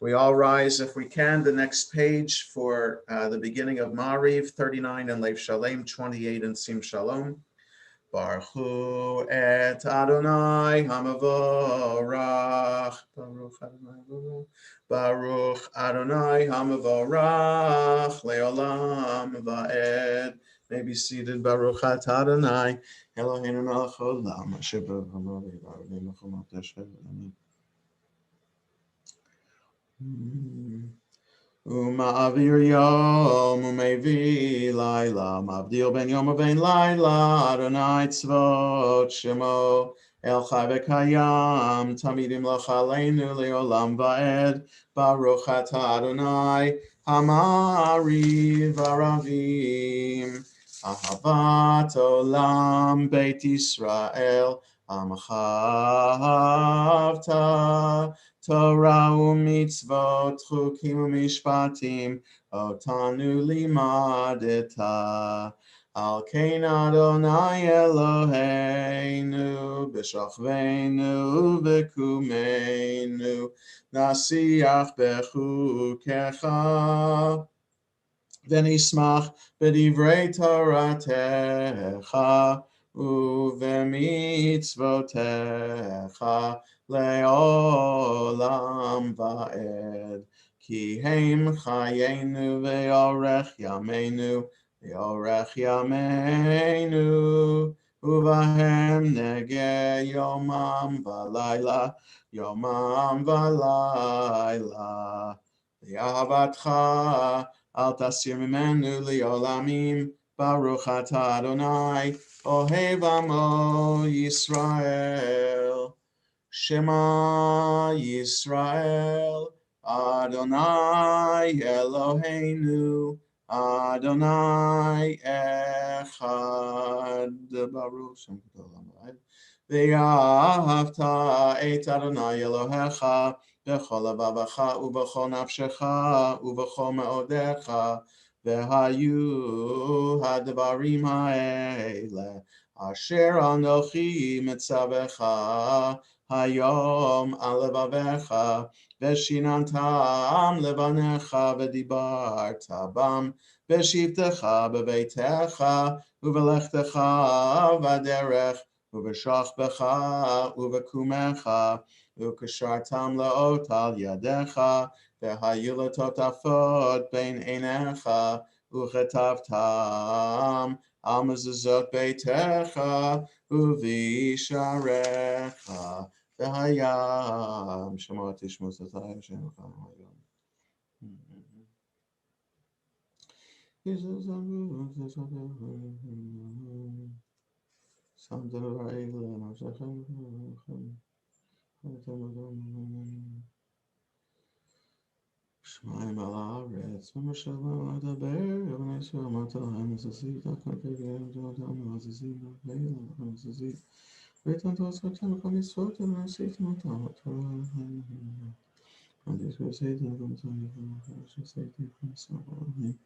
We all rise if we can. The next page for the beginning of Mariv 39 and Lev Shalem 28 and Sim Shalom. Baruch hu et Adonai hamavorach. Baruch Adonai hamavorach leolam va'ed. May be seated. Baruch at Adonai Eloheinu melech olam asher b'hamori v'arvei mechomot yasher. Ma'avir yom u'mevi laila, mavdil ben yom u'ben laila, Adonai tzvot shemo, el chai v'kayam, tamidim l'chaleinu le'olam va'ed, baruch atah Adonai, hamari v'aravim, ahavat olam beit Yisrael, amchavta, Torah u'mitzvot, chukim u'mishpatim, otanu limadeta. Al kein Adonai Eloheinu, b'shachveinu v'kumeinu, nasiach bechukecha, v'nismach b'divrei Toratecha, u'v'mitzvotecha, le'olam va'ed, ki heim chayenu ve'orech yameinu, ve'orech yameinu, uvahem nege yomam v'layla, yomam v'layla, ve'ahavatcha al tasir mimenu le'olamim, baruch atah Adonai, ohev amo Yisrael. Shema Yisrael, Adonai Eloheinu, Adonai Echad. Baruch Shem Kedol Ve'ahavta et Adonai Elohecha b'chol levavecha u'b'chol nafshecha u'b'chol me'odecha ve'hayu hadvarim ha'ele asher anochi mitzavecha Hayom alevavecha veshinantam levanecha v'dibarta bam v'shivtecha b'veitecha uvelechtecha v'aderech uv'shachbecha uv'kumecha ukashartam laot al yadecha v'hayu latotafot bein einecha uchetavtam al mezuzot beitecha uvisharecha v'hayam shemot tishmosatay Hashem hayom. Shemaim alaretz, v'mashalom adaber, v'neshel mataham zazit, akapegem dotam azazit, v'hayim azazit, v'etan toskatem kamisvot, v'nasit matam Torah. And this was Satan from Satan, Satan from Satan.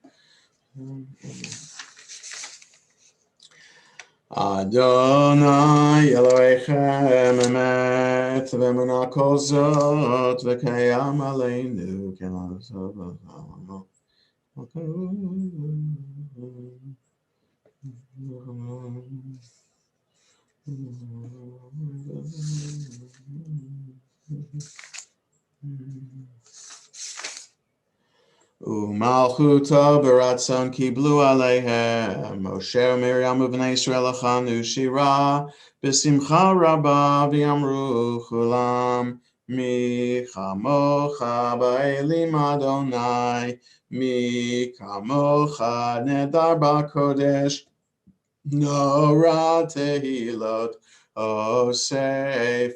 Adonai Elohechem emet v'emunah kol zot v'kayam aleinu k'ma'aseh v'chalamu. Umalchuta beratzon kiblu aleihem. Moshe u'Miriam u'bnei Yisrael achanu shira b'simcha rabba v'yamru chulam mi chamocha ba'elim Adonai mi kamocha nedar ba'kodesh nora tehilot O Sefele,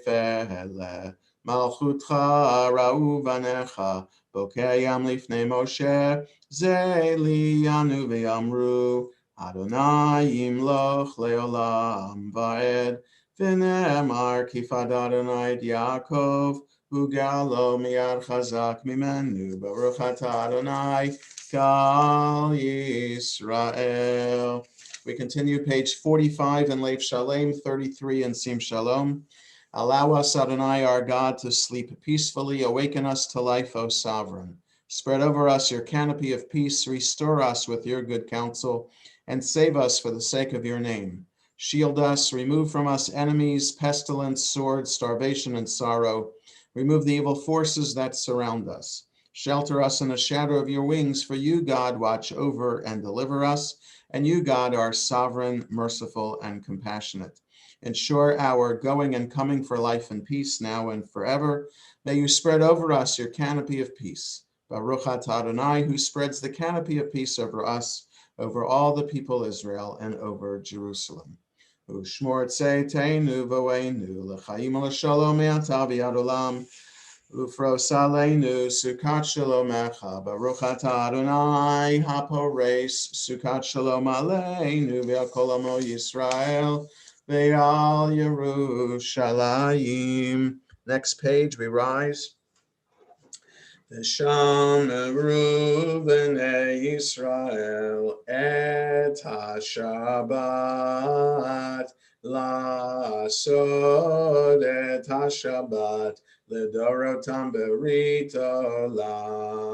Malchutcha Ra'u Vanecha, Bokeyam Lifnei Moshe, Zeli Yanu V'Yamru, Adonai Yimloch Leolam Va'ed, V'ne'emar Kifad Adonai et Yaakov, Ugalo Miyad Chazak Mimenu, Baruch Atah Adonai, Kal Yisrael. We continue page 45 in Leif Shalem, 33 in Sim Shalom. Allow us, Adonai, our God, to sleep peacefully. Awaken us to life, O Sovereign. Spread over us your canopy of peace. Restore us with your good counsel, and save us for the sake of your name. Shield us, remove from us enemies, pestilence, sword, starvation, and sorrow. Remove the evil forces that surround us. Shelter us in the shadow of your wings, for you, God, watch over and deliver us. And you, God, are sovereign, merciful, and compassionate. Ensure our going and coming for life and peace now and forever. May you spread over us your canopy of peace. Baruch atah Adonai, who spreads the canopy of peace over us, over all the people Israel, and over Jerusalem. Ushmor tzeiteinu v'oeinu l'chaim u'l'shalom me'ata v'yad olam. Ufros aleinu sukat shalomecha, Baruch atah Adonai hapores, sukat shalom aleinu v'kol amo Yisrael ve'al Yerushalayim. Next page, we rise. V'shameru b'nei Yisrael et ha-Shabbat, la'asod et ha-Shabbat, L'dorotam berit olam,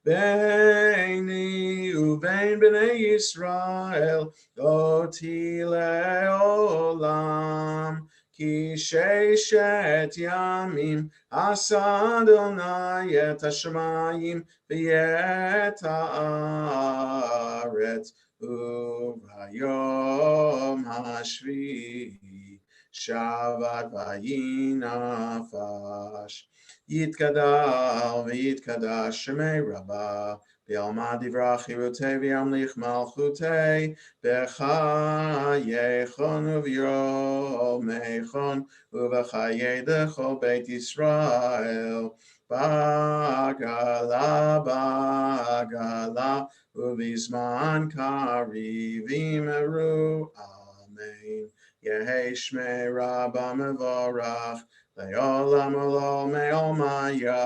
beini uvein b'nei Yisrael, oti le'olam, ki sheshet yamim, asa Adonai et hashamayim, v'et haaretz, uvayom hashvi'i, Shabbat vayinafash, Yitkadal v'yitkadash shemei Rabbah, B'alma divrach chirutei v'yamlich malchutei, B'chayechon u'v'yomechon, u'v'chayei dechol beit Yisrael, B'agala b'agala, u'v'zman kariv imeru, Amen. Yehi Shmei Rabba Mevorach, Le'olam Olam Me'omaya,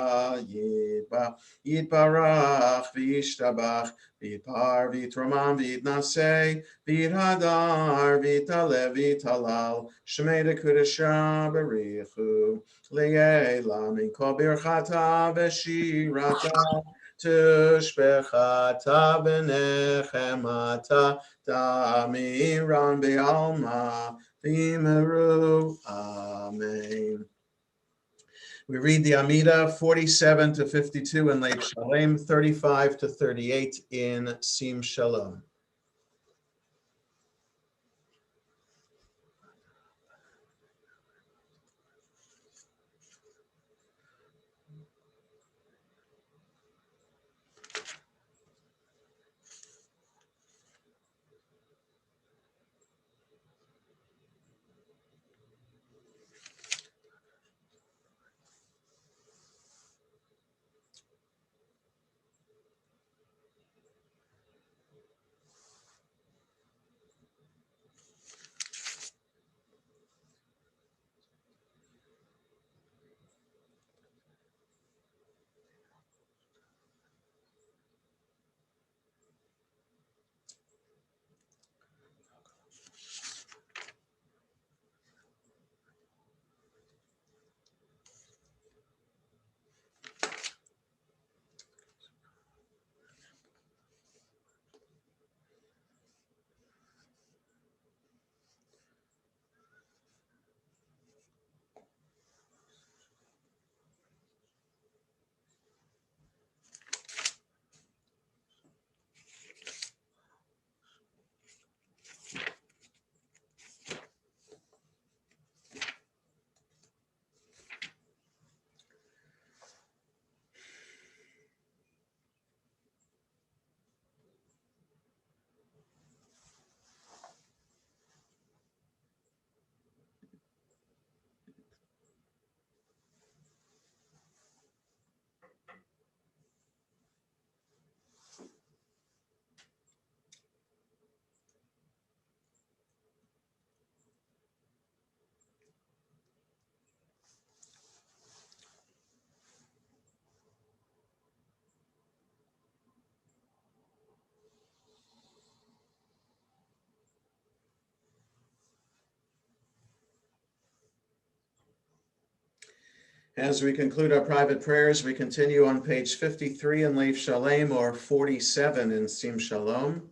Yitbarach v'yishtabach, V'yitpar v'yitromam v'yitnaseh, V'yithadar v'yitalev v'yitalal, Shmei Dekudesha B'richu, Le'ela Mikol Birchata v'shirata, Tushbechata v'nechemata, Damiran be'alma v'imeru. Amen. We read the Amida 47 to 52 in Leif Shalem, 35 to 38 in Sim Shalom. As we conclude our private prayers, we continue on page 53 in Leif Shalem, or 47 in Sim Shalom.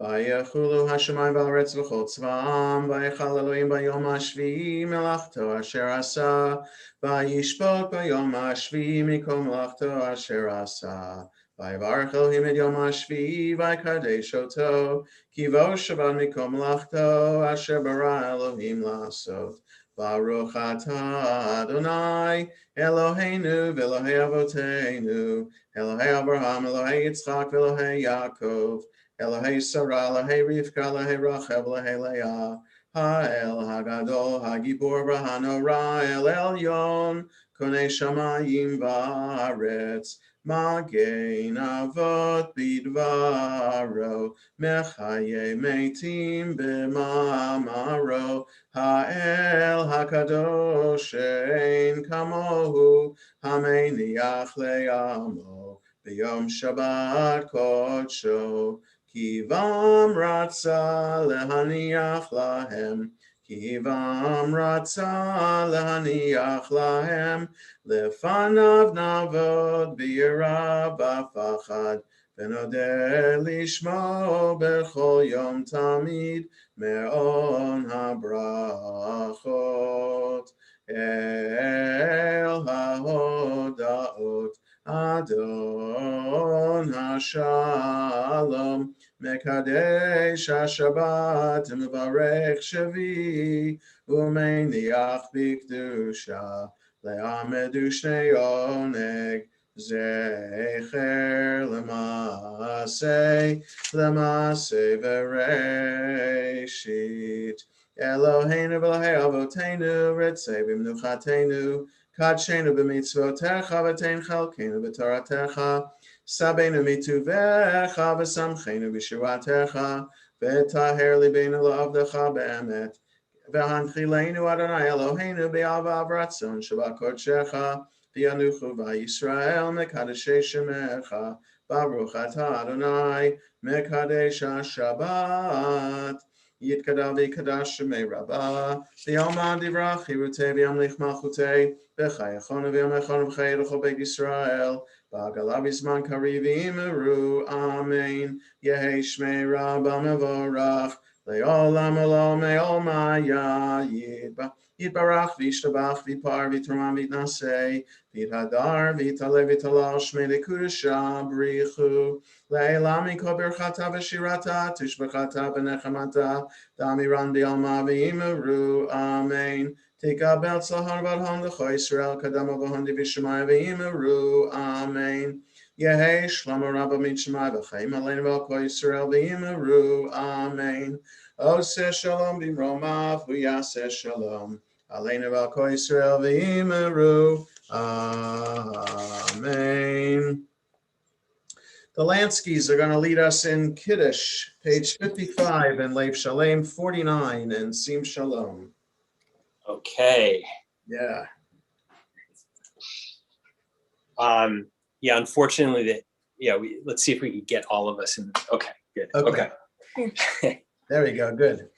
Vayachulu hashemayim v'haaretz v'chol tzva'am, vayachal Elohim bayom hashvi'i melachto asher asa, vayishpot bayom hashvi'i mikol melachto asher asa. Vayivarech Elohim et yom hashvi'i vayikadesh oto, ki vo shabbat mikol melachto asher bara Elohim la'asot. Baruch atah Adonai Eloheinu v'Elohei avoteinu, Elohei Abraham, Elohei Yitzchak, v'Elohei Yaakov, Elohei Sarah, Elohei Rivka, Elohei Rachel, Elohei Leah, Ha'el Hagadol, Hagibor v'Hanora, El Elyon, Konei Shamayim v'Aretz, Magein Avot bidvaro, Mechaye Meitim b'mamaro, Ha'el Hakadosh Ein Kamohu, Hameniach Le'amo, B'yom Shabbat Kodsho, Kivam Ratza Lehaniach Lahem, Kivam Ratza Lehaniach Lahem, Lefanav Navod B'yirav V'Pachad, V'nodeh Lishmo B'chol Yom Tamid, Me'on habrachot el hahodaot Adon hashalom mekadesh hashabbat mevarech shavi umeniach b'kedusha le'amedu shnei oneg zecher L'maaseh v'reishit. Eloheinu v'Elohei avoteinu, ritzei b'mnuchatenu, kadshenu b'mitzvotecha, v'tein chalkenu b'toratecha, sabeinu mituvecha, v'samchenu b'shuatecha, v'taher libeinu la'avdecha be'emet, v'hanchileinu Adonai Eloheinu b'avav ratzon shabbat v'yanuchu v'Yisrael mekadeshei shemecha, Baruch atah Adonai mekadesh haShabbat, yitkadav v'kadash shemei rabbah, v'yalman divrach chirutei v'yamlich malchutei, v'chayachonu v'yamechonu v'chayei l'chol beit Yisrael, v'agala v'zman kariv v'imeru, amen, yehei shmei rabbah mevorach, le'olam olam me'olmaya yitbarach v'yishtabach v'yipar v'yitramam v'yitnasei, v'yithadar v'yitale v'yitalal shmei l'kudusha b'richu, le'elam mikol birchata v'shirata tishbachata v'nechamata damiran b'yalma v'imeru, amen. Tikabel tzlahar v'adhon l'cho Yisrael kadam v'hondi v'shemai v'imeru, amen. Yehei shlomo rabba mitshemai v'chaim aleinu v'alko Yisrael v'imeru, amen. Oseh shalom b'mromav v'yaseh shalom aleinu v'alko Yisrael v'imeru, amen. The Lanskys are going to lead us in Kiddush, page 55 in Leif Shalem, 49 in Sim Shalom. Okay. Yeah. Yeah, unfortunately, let's see if we can get all of us in. Okay, good. Okay. There we go, good.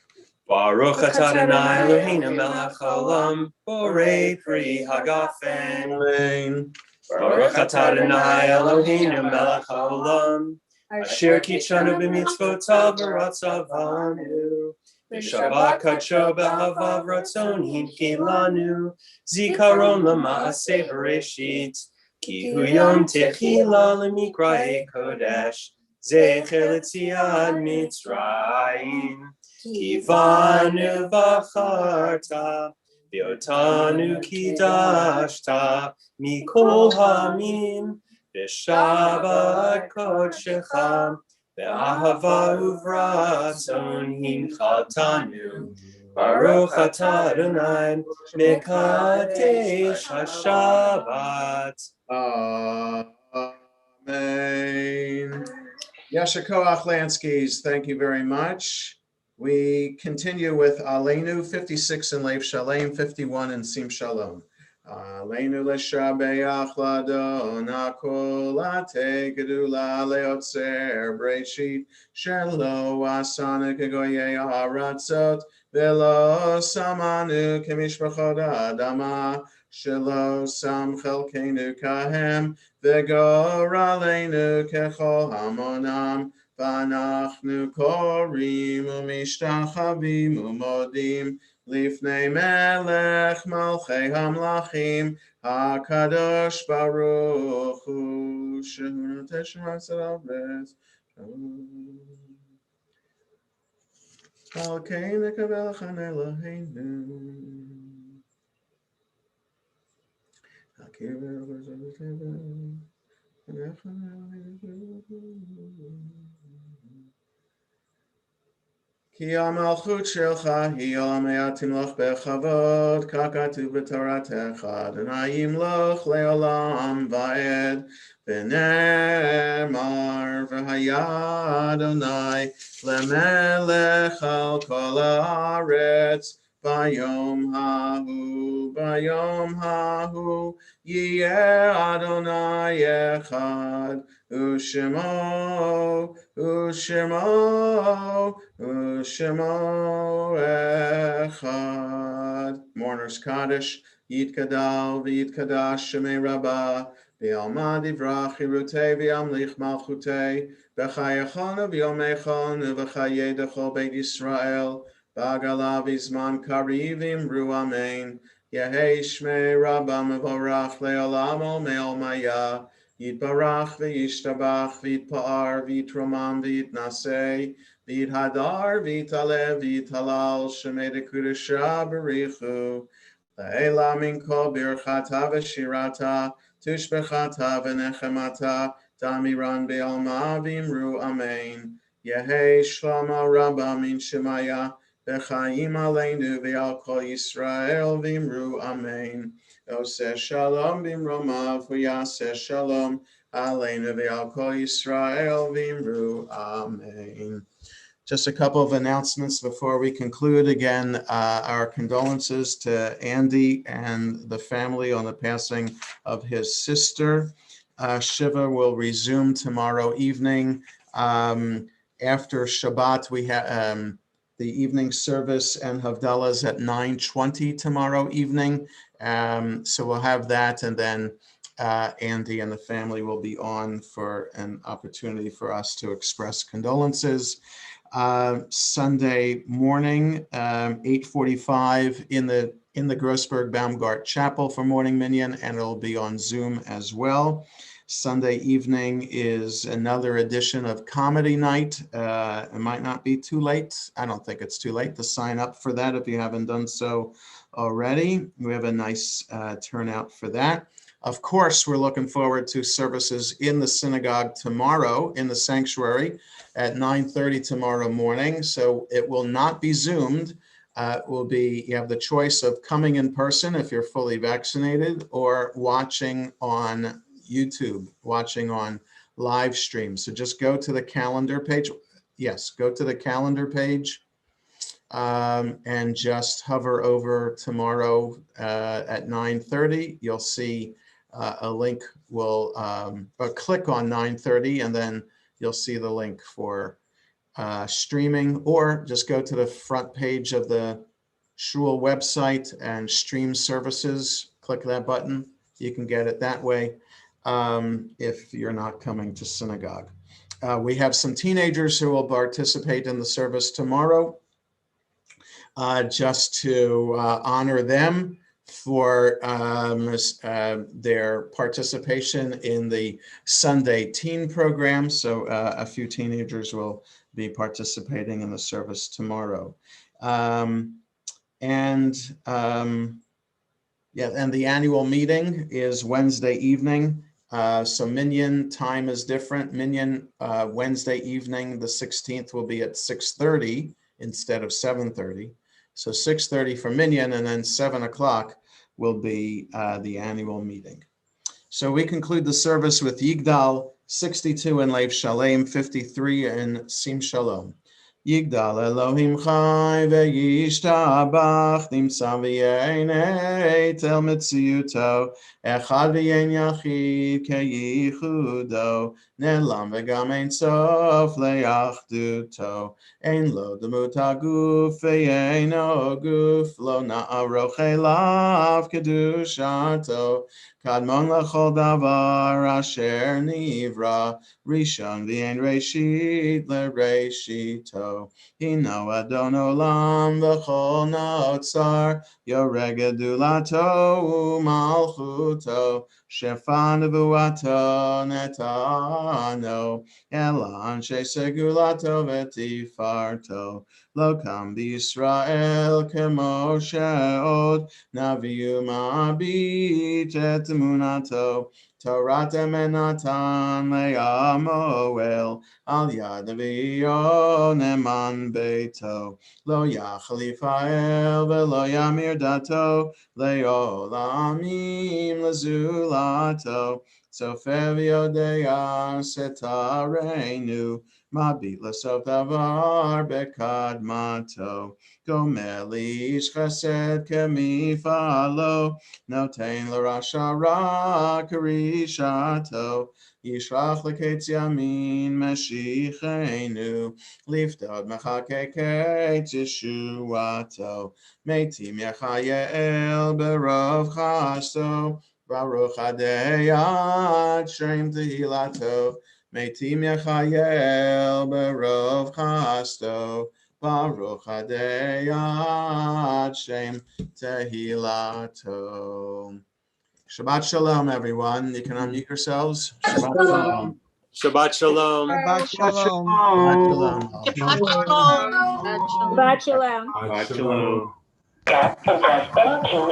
Baruch atah Adonai Eloheinu melech haolam, borei pri hagafen. Amen. Baruch atah Adonai Eloheinu melech haolam, asher kitshanu b'mitzvotav v'ratzavanu, v'shabbat kadsho b'havav ratzon hinkilanu, zikaron l'maaseh bereshit, ki hu yom techila l'mikra'ei kodesh, zecher l'tziat Mitzrayim, ki vanu v'acharta, v'otanu kidashta, mikol hamim, v'shabbat kodshecha, v'ahava uvratzon hinchaltanu, Baruch atah Adonai mekadesh haShabbat. Amen. Yasher Koach Lanskys, thank you very much. We continue with Aleinu 56 in Leif Shalem, 51 in Sim Shalom. Aleinu leshabeach ladon hakol ate gedula leotzer breshit shelo asanu kegoyei haratzot velo samanu kemishpachot adama Shelo sam chelkeinu kahem, v'gor aleinu kechol hamonam, v'anachnu korim u'mishtachavim u'modim, lifnei melech malchei hamlachim, HaKadosh Baruch Hu, shehu noteh shema tzedakah. Al kein nekabel chan Eloheinu. Ki ha-malchut shelcha hi olam hayatim loch bechavod, ka katuv b'toratecha, Adonayim loch leolam va'ed, v'nemar v'haya Adonai lemelech al kol haaretz, bayom hahu, yiyeh Adonai echad, Ushemo Echad. Mourners Kaddish, Yitkadal, V'yitkadash, Shemei Rabbah, V'yalma divrach, Hirutei, V'yamlich malchutei, V'chayechon, V'yomechon, V'chayedechol Beit Yisrael, V'agala v'zman karivim ru amen, Yehei Shmei Rabbah mevorach le'olam ol me'ol maya, Yitbarach v'yishtabach v'yitpa'ar v'yitromam v'yitnaseh v'yithadar v'yitalev v'yithalal shemei dekudesha b'richu la'ela min kol birchata v'shirata tushbechata v'nechemata tamiran be'alma v'imru amen. Yehei shlama rabba min shemaya v'chaim aleinu v'al kol Yisrael v'imru amen. Oseh shalom bimromav v'yaseh shalom aleinu v'al kol Yisrael v'imru amen. Just a couple of announcements before we conclude. Again, our condolences to Andy and the family on the passing of his sister. Shiva will resume tomorrow evening. After Shabbat, we have the evening service and Havdalahs at 9:20 tomorrow evening. So we'll have that, and then Andy and the family will be on for an opportunity for us to express condolences. Sunday morning, 8:45 in the Grossberg Baumgart Chapel for morning minyan, and it'll be on Zoom as well. Sunday evening is another edition of Comedy Night. It might not be too late. I don't think it's too late to sign up for that if you haven't done so already. We have a nice turnout for that. Of course, we're looking forward to services in the synagogue tomorrow in the sanctuary at 9:30 tomorrow morning. So it will not be Zoomed. It will be, you have the choice of coming in person if you're fully vaccinated, or watching on YouTube, watching on live stream. So just go to the calendar page. Yes, go to the calendar page and just hover over tomorrow at 9:30. You'll see a link will click on 9:30, and then you'll see the link for streaming, or just go to the front page of the Shul website and stream services. Click that button. You can get it that way if you're not coming to synagogue. We have some teenagers who will participate in the service tomorrow, just to honor them for their participation in the Sunday teen program. So a few teenagers will be participating in the service tomorrow. And the annual meeting is Wednesday evening. So Minyan time is different. Minyan Wednesday evening, the 16th, will be at 6:30 instead of 7:30. So 6:30 for Minyan, and then 7 o'clock will be the annual meeting. So we conclude the service with Yigdal 62 in Lev Shalem, 53 in Sim Shalom. Yigdal Elohim Chai v'yishtabach nimsa v'yenei tel mitziyuto echad v'yen yachid keyichudo nelam v'gam ein sof le'achduto ein lo demut haguf v'yeino guf lo na'aroch elav kedushato kadmon lechol davar asher nivra rishon v'yein reshit le'reshito Hino Adon Olam v'chol notzar Yoreg gedulato u'malchuto Shefan nevuato netano Elan shesegulato v'tifarto Lo kam b'Yisrael kemo she'od Naviu ma'abit et emunato Torah temenatan le'amoel Al yad nevi'o neman beito Lo yachal Yifa'el v'lo yamir dato Le'olamim lezulato Sofer v'yodea setarenu Mabit l'sof davar bekadmato Gomer li'ish chesed kemifalo Noten l'rasha ra karishato Yishlach leketz yamin meshichenu Liftod mechakeket yeshuato Meitim yachayel berov chasto Baruch adeyat shem tehilato Meitim yachayel berov chasto Baruch adeyat shem tehilato. Shabbat shalom, everyone. You can unmute yourselves. Shabbat shalom. Shabbat shalom. Shabbat shalom. Shabbat shalom. Shabbat shalom. Shabbat shalom.